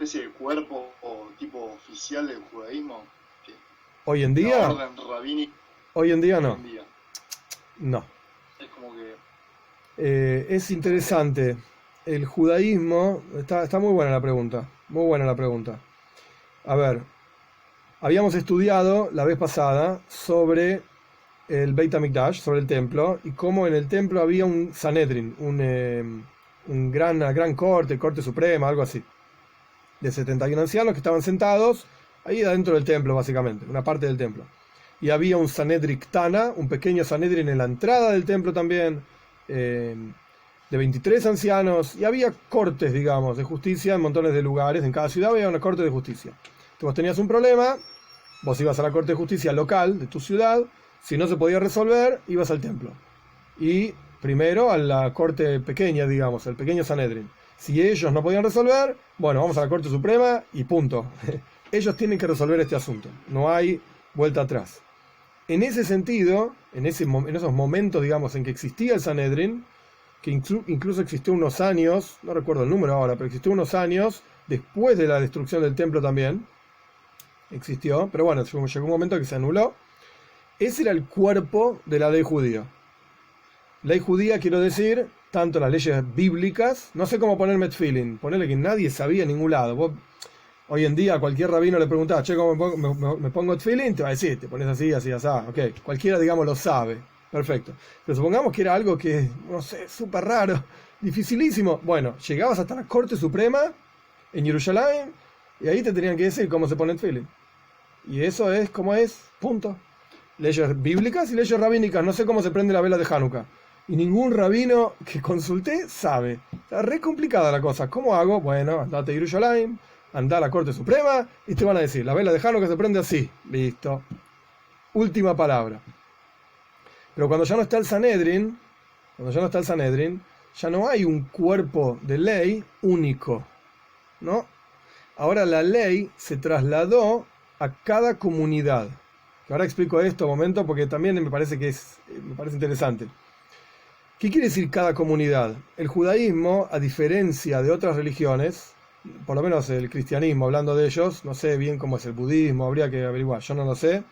especie de cuerpo o tipo oficial del judaísmo? Que Hoy en la día, orden rabínica hoy en día hoy no, en día. no. Es como que, Es interesante. El judaísmo, está muy buena la pregunta, muy buena la pregunta. A ver, habíamos estudiado la vez pasada sobre el Beit HaMikdash, sobre el templo, y cómo en el templo había un Sanedrin, una gran corte suprema, algo así, de 71 ancianos que estaban sentados ahí adentro del templo, básicamente, una parte del templo. Y había un Sanedrin Ktana, un pequeño Sanedrin en la entrada del templo también, eh, de 23 ancianos, y había cortes, digamos, de justicia en montones de lugares. En cada ciudad había una corte de justicia. Entonces vos tenías un problema, vos ibas a la corte de justicia local de tu ciudad. Si no se podía resolver, ibas al templo. Y primero a la corte pequeña, digamos, al pequeño Sanedrin. Si ellos no podían resolver, bueno, vamos a la Corte Suprema y punto. Ellos tienen que resolver este asunto. No hay vuelta atrás. En ese sentido, en esos momentos, digamos, en que existía el Sanedrin, que incluso existió unos años, no recuerdo el número ahora, pero existió unos años después de la destrucción del templo también, existió, pero bueno, llegó un momento que se anuló. Ese era el cuerpo de la ley judía. Ley judía, quiero decir, tanto las leyes bíblicas, no sé cómo ponerme tefilín, ponerle que nadie sabía en ningún lado. Vos, hoy en día a cualquier rabino le preguntás, che, ¿cómo me pongo tefilín? Te va a decir, te pones así, así, así, ok. Cualquiera, digamos, lo sabe. Perfecto. Pero supongamos que era algo que, no sé, súper raro, dificilísimo. Bueno, llegabas hasta la Corte Suprema en Jerusalén y ahí te tenían que decir cómo se pone tefilín. Y eso es como es, punto. Leyes bíblicas y leyes rabínicas. No sé cómo se prende la vela de Hanukkah. Y ningún rabino que consulté sabe. Está re complicada la cosa. ¿Cómo hago? Bueno, andate a Jerusalén, anda a la Corte Suprema y te van a decir, la vela de Hanukkah se prende así. Listo. Última palabra. Pero cuando ya no está el Sanedrin, ya no hay un cuerpo de ley único, ¿no? Ahora la ley se trasladó a cada comunidad. Ahora explico esto un momento porque también me parece interesante. ¿Qué quiere decir cada comunidad? El judaísmo, a diferencia de otras religiones, por lo menos el cristianismo, hablando de ellos, no sé bien cómo es el budismo, habría que averiguar, yo no lo sé,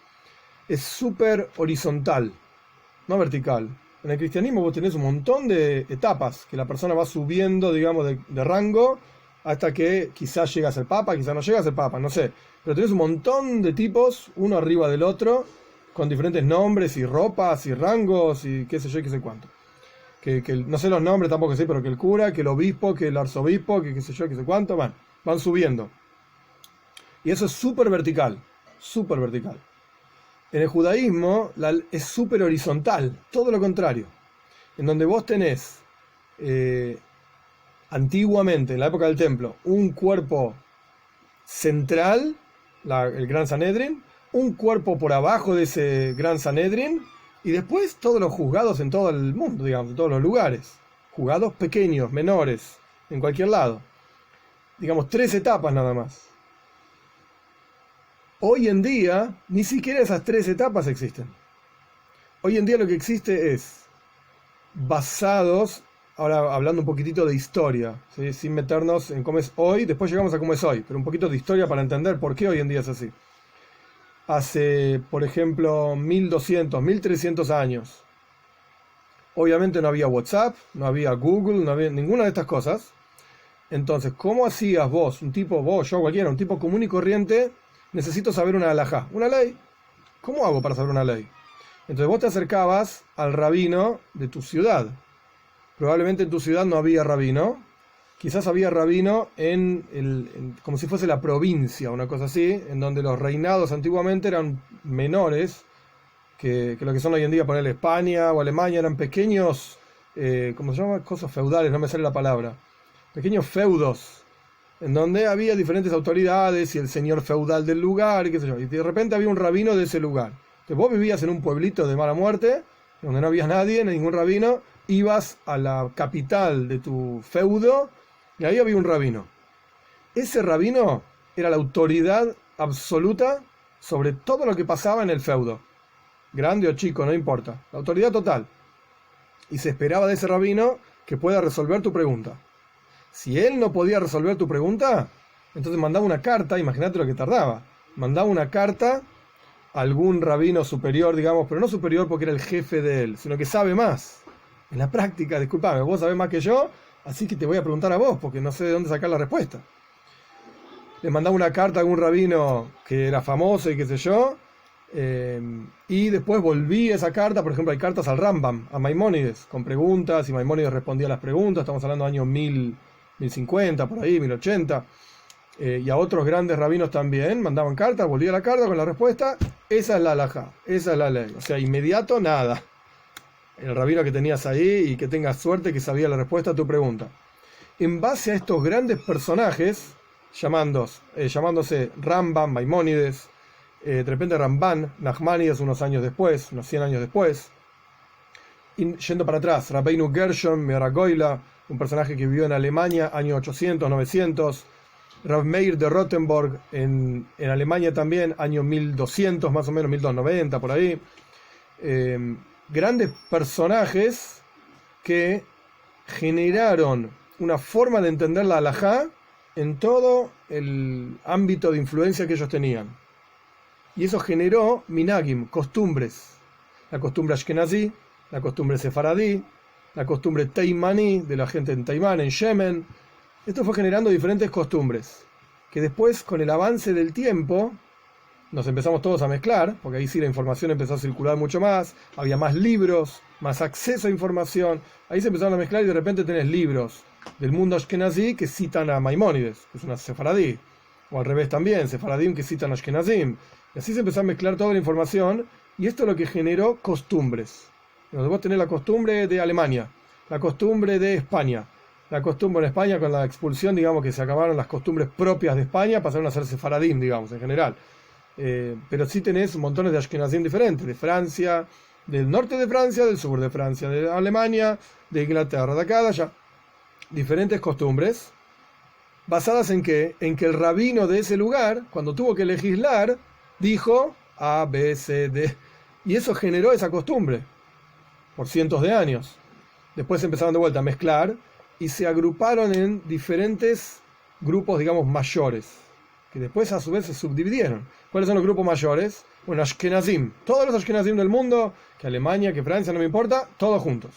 es súper horizontal, no vertical. En el cristianismo vos tenés un montón de etapas que la persona va subiendo, digamos, de rango hasta que quizás llega a ser papa, quizás no llega a ser papa, no sé. Pero tenés un montón de tipos, uno arriba del otro, con diferentes nombres y ropas y rangos y qué sé yo y qué sé cuánto. Que no sé los nombres tampoco sé, pero que el cura, que el obispo, que el arzobispo, que qué sé yo, qué sé cuánto, van subiendo. Y eso es súper vertical, súper vertical. En el judaísmo es súper horizontal, todo lo contrario. En donde vos tenés, antiguamente, en la época del templo, un cuerpo central, el Gran Sanedrin, un cuerpo por abajo de ese Gran Sanedrin, y después todos los juzgados en todo el mundo, digamos, en todos los lugares. Juzgados pequeños, menores, en cualquier lado. Digamos, 3 etapas nada más. Hoy en día, ni siquiera esas 3 etapas existen. Hoy en día lo que existe es basados, ahora hablando un poquitito de historia, ¿sí? Sin meternos en cómo es hoy, después llegamos a cómo es hoy, pero un poquito de historia para entender por qué hoy en día es así. Hace, por ejemplo, 1200, 1300 años, obviamente no había WhatsApp, no había Google, no había ninguna de estas cosas. Entonces, ¿cómo hacías vos, vos, yo, cualquiera, un tipo común y corriente? Necesito saber una halajá, una ley. ¿Cómo hago para saber una ley? Entonces vos te acercabas al rabino de tu ciudad. Probablemente en tu ciudad no había rabino. Quizás había rabino como si fuese la provincia, una cosa así, en donde los reinados antiguamente eran menores que lo que son hoy en día, ponerle España o Alemania, eran pequeños, ¿cómo se llama? Cosas feudales, no me sale la palabra. Pequeños feudos, en donde había diferentes autoridades y el señor feudal del lugar, y qué sé yo, y de repente había un rabino de ese lugar. Entonces vos vivías en un pueblito de mala muerte, donde no había nadie, ningún rabino, ibas a la capital de tu feudo, y ahí había un rabino. Ese rabino era la autoridad absoluta sobre todo lo que pasaba en el feudo. Grande o chico, no importa. La autoridad total. Y se esperaba de ese rabino que pueda resolver tu pregunta. Si él no podía resolver tu pregunta, Entonces mandaba una carta, imagínate lo que tardaba. Mandaba una carta a algún rabino superior, digamos, pero no superior porque era el jefe de él, sino que sabe más. En la práctica, discúlpame, vos sabés más que yo, así que te voy a preguntar a vos, porque no sé de dónde sacar la respuesta. Le mandaba una carta a algún rabino que era famoso y qué sé yo, y después volví esa carta. Por ejemplo, hay cartas al Rambam, a Maimónides, con preguntas, y Maimónides respondía a las preguntas. Estamos hablando de años 1050, por ahí, 1080. Y a otros grandes rabinos también mandaban cartas, volvía la carta con la respuesta. Esa es la halajá, esa es la ley. O sea, inmediato, nada. El rabino que tenías ahí, y que tengas suerte que sabía la respuesta a tu pregunta. En base a estos grandes personajes, llamándose Rambam, Maimónides, de repente Ramban, Nachmanides unos años después, unos 100 años después, y yendo para atrás, Rabbeinu Gershon Meragoila, un personaje que vivió en Alemania, años 800, 900, Rav Meir de Rothenburg en Alemania también, año 1200 más o menos, 1290 por ahí. Grandes personajes que generaron una forma de entender la halajá en todo el ámbito de influencia que ellos tenían. Y eso generó minagim, costumbres. La costumbre ashkenazí, la costumbre sefaradí, la costumbre teimaní, de la gente en Teimán, en Yemen. Esto fue generando diferentes costumbres, que después, con el avance del tiempo, nos empezamos todos a mezclar, porque ahí sí la información empezó a circular mucho más, había más libros, más acceso a información, ahí se empezaron a mezclar y de repente tenés libros del mundo ashkenazí que citan a Maimónides, que es una sefaradí, o al revés también, sefaradim que citan a ashkenazim, y así se empezó a mezclar toda la información, y esto es lo que generó costumbres. Vos tenés la costumbre de Alemania, la costumbre de España, la costumbre en España con la expulsión, digamos que se acabaron las costumbres propias de España, pasaron a ser sefaradim, digamos, en general. Pero sí tenés montones de ashkenazim diferentes, de Francia, del norte de Francia, del sur de Francia, de Alemania, de Inglaterra, de acá, de allá. Diferentes costumbres, basadas en qué? En que el rabino de ese lugar, cuando tuvo que legislar, dijo A, B, C, D, y eso generó esa costumbre por cientos de años. Después empezaron de vuelta a mezclar y se agruparon en diferentes grupos, digamos, mayores, que después a su vez se subdividieron. ¿Cuáles son los grupos mayores? Bueno, ashkenazim, todos los ashkenazim del mundo, que Alemania, que Francia, no me importa, todos juntos.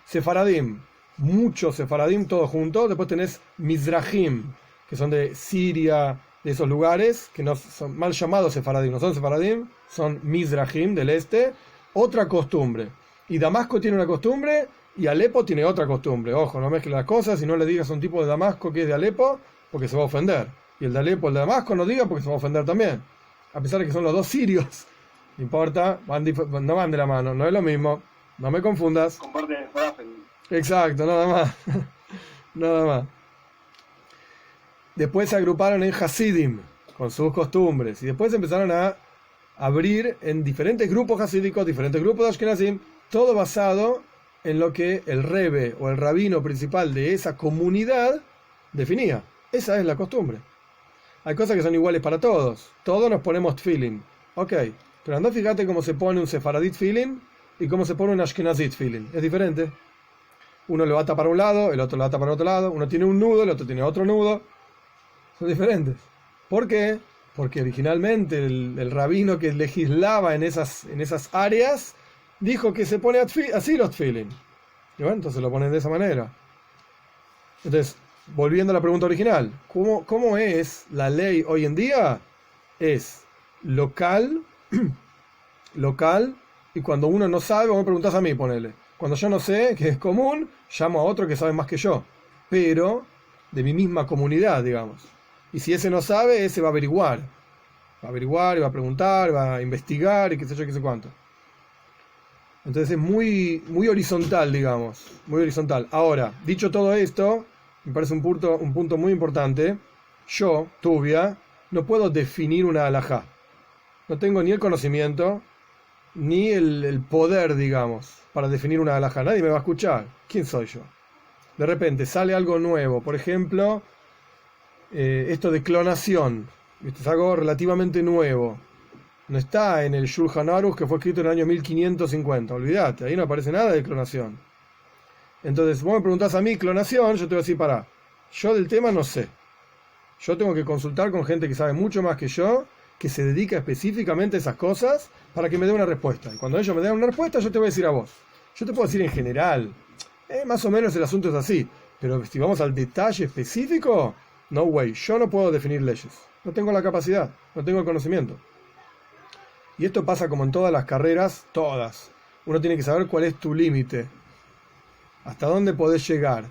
Sefaradim, muchos sefaradim, todos juntos. Después tenés mizrahim, que son de Siria, de esos lugares, que no son mal llamados sefaradim, no son sefaradim, son mizrahim del este, otra costumbre. Y Damasco tiene una costumbre, y Alepo tiene otra costumbre. Ojo, no mezcles las cosas, y no le digas a un tipo de Damasco que es de Alepo, porque se va a ofender. Y el de Alepo, el de Damasco, no diga porque se va a ofender también. A pesar de que son los dos sirios, no importa, no van de la mano, no es lo mismo, no me confundas. Comparten el falafel. Exacto, nada más. Nada más. Después se agruparon en Hasidim, con sus costumbres, y después empezaron a abrir en diferentes grupos hasídicos, diferentes grupos de Ashkenazim, todo basado en lo que el rebe o el rabino principal de esa comunidad definía. Esa es la costumbre. Hay cosas que son iguales para todos. Todos nos ponemos tefilin. Ok, pero andá, fíjate cómo se pone un sefaradit tefilin y cómo se pone un ashkenazit tefilin. Es diferente. Uno lo ata para un lado, el otro lo ata para otro lado. Uno tiene un nudo, el otro tiene otro nudo. Son diferentes. ¿Por qué? Porque originalmente el rabino que legislaba en esas áreas dijo que se pone así los tefilin. Y bueno, entonces lo ponen de esa manera. Entonces, volviendo a la pregunta original, ¿cómo es la ley hoy en día? Es local, y cuando uno no sabe, vos me preguntás a mí, ponele. Cuando yo no sé, que es común, llamo a otro que sabe más que yo, pero de mi misma comunidad, digamos. Y si ese no sabe, ese va a averiguar. Va a averiguar, y va a preguntar, va a investigar, y qué sé yo, qué sé cuánto. Entonces es muy, muy horizontal, digamos. Muy horizontal. Ahora, dicho todo esto, me parece un punto muy importante. Yo, Tubia, no puedo definir una halajá. No tengo ni el conocimiento, ni el poder, digamos, para definir una halajá. Nadie me va a escuchar. ¿Quién soy yo? De repente sale algo nuevo. Por ejemplo, esto de clonación. Esto es algo relativamente nuevo. No está en el Shulchan Aruch, que fue escrito en el año 1550. Olvídate, ahí no aparece nada de clonación. Entonces, vos me preguntás a mí clonación, yo te voy a decir, pará, yo del tema no sé. Yo tengo que consultar con gente que sabe mucho más que yo, que se dedica específicamente a esas cosas, para que me dé una respuesta. Y cuando ellos me den una respuesta, yo te voy a decir a vos. Yo te puedo decir en general, más o menos el asunto es así, pero si vamos al detalle específico, no way, yo no puedo definir leyes. No tengo la capacidad, no tengo el conocimiento. Y esto pasa como en todas las carreras, todas. Uno tiene que saber cuál es tu límite. Hasta dónde podés llegar.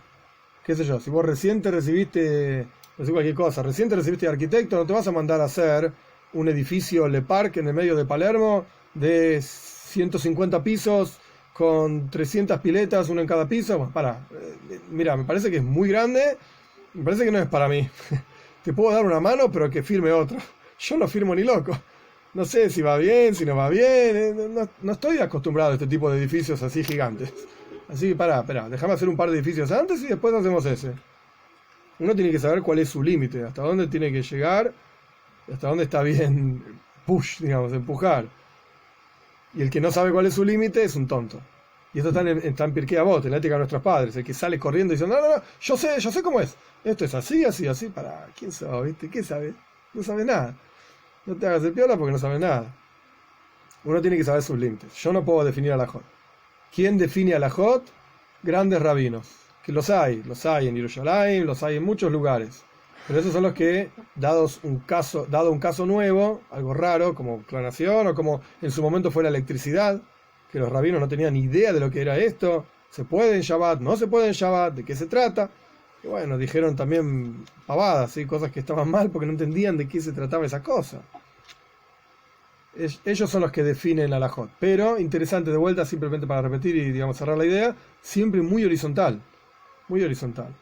Qué sé yo, si vos recién te recibiste, no sé cualquier cosa, recién te recibiste de arquitecto, no te vas a mandar a hacer un edificio Le Parc en el medio de Palermo de 150 pisos con 300 piletas, uno en cada piso. Bueno, mira, me parece que es muy grande, me parece que no es para mí. Te puedo dar una mano, pero que firme otro. Yo no firmo ni loco. No sé si va bien, si no va bien. No estoy acostumbrado a este tipo de edificios así gigantes. Así que pará, déjame hacer un par de edificios antes y después hacemos ese. Uno tiene que saber cuál es su límite, hasta dónde tiene que llegar, hasta dónde está bien push, digamos, empujar. Y el que no sabe cuál es su límite es un tonto. Y esto está en Pirkei Avot, en la ética de nuestros padres. El que sale corriendo diciendo, no, yo sé cómo es. Esto es así, para ¿quién sabe? ¿Viste? ¿Qué sabe? No sabe nada. No te hagas el piola porque no sabe nada. Uno tiene que saber sus límites. Yo no puedo definir a la Jot. ¿Quién define a la Jot? Grandes rabinos. Que los hay en Yerushalayim, los hay en muchos lugares. Pero esos son los que, dado un caso nuevo, algo raro, como clonación, o como en su momento fue la electricidad, que los rabinos no tenían ni idea de lo que era esto, se puede en Shabbat, no se puede en Shabbat, de qué se trata. Y bueno, dijeron también pavadas, ¿sí? Cosas que estaban mal porque no entendían de qué se trataba esa cosa. Ellos son los que definen a la Jot. Pero, interesante, de vuelta, simplemente para repetir y digamos cerrar la idea, siempre muy horizontal. Muy horizontal.